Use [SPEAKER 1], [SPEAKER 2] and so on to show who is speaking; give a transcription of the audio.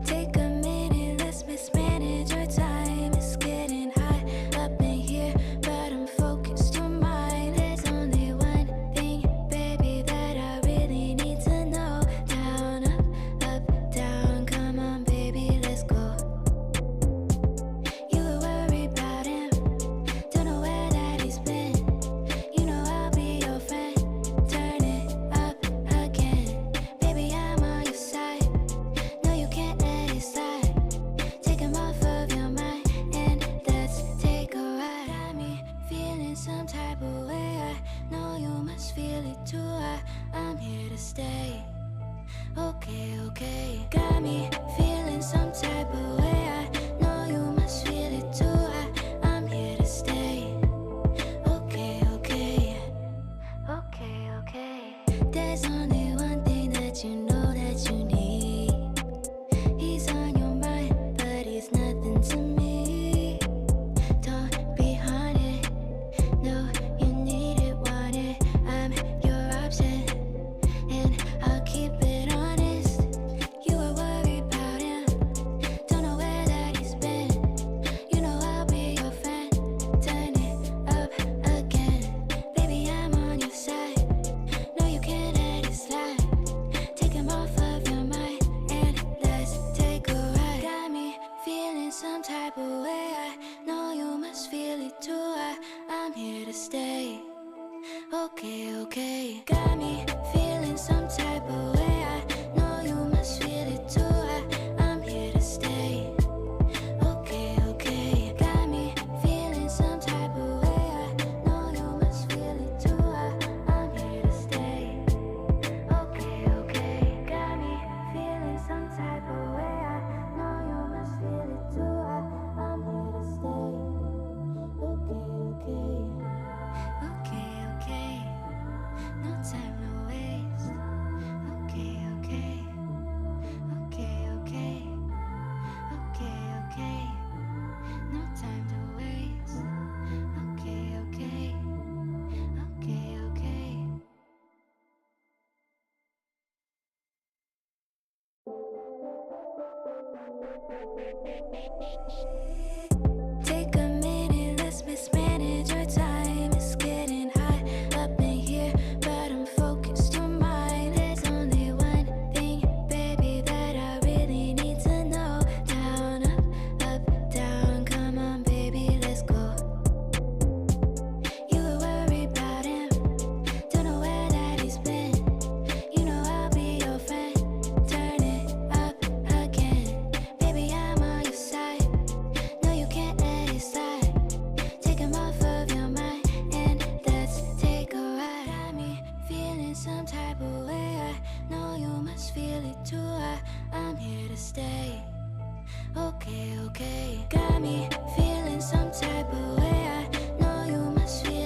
[SPEAKER 1] Take a minute, let's mismanage our time. It's getting hot up in here, but I'm focused on mine. There's only one thing, baby, that I really need to know. Down, up, down, come on, baby, let's go. You were worried about him, don't know where that he's been. You know I'll be your friend. Turn it up again, baby, I'm on your side. No, you can't let it slide. Take him off of your mind and let's take a ride. Got me feeling some type of way. I know you must feel it too. I'm here to stay. Okay, okay. Got me feeling some type of way. I know you must feel it too. I'm here to stay. Okay, okay. Okay, okay. There's only one thing that you know that you need. He's on your mind, but he's nothing to me. Don't be haunted. No, you need it, want it. I'm your option, and I'll keep it honest. You were worried about him, don't know where that he's been. You know I'll be your friend. Turn it up again, baby, I'm on your side. No, you can't let it slide. Take him off of your mind and let's take a ride. Got me feeling some type of way. I know you must feel it too. I'm here to stay. Okay, okay. Got me feeling some type of way. I know you must feel it too. I'm here to stay. Okay, okay. Got me feeling some type of way. I know you must feel it too. I'm here to stay. Okay, okay. Got me feeling some type of way. I know you must feel it too. I'm here to stay. Okay, okay. Okay, okay. No time to waste. Okay, okay. Okay, okay. Okay, okay. No time to waste. Okay, okay. Okay, okay. Take a minute, let's mismanage our time. It's getting hot up in here, but I'm focused on mine. There's only one thing, baby, that I really need to know. Down, up, down, come on, baby, let's go. You were worried about him, don't know where that he's been. You know I'll be your friend. Turn it up again, baby, I'm on your side. No, you can't let it slide. Take him off of your mind and let's take a ride. Got me feeling some type of way. I know you must feel it too. I'm here to stay. Okay, okay. Got me feeling some type of way. I know you must feel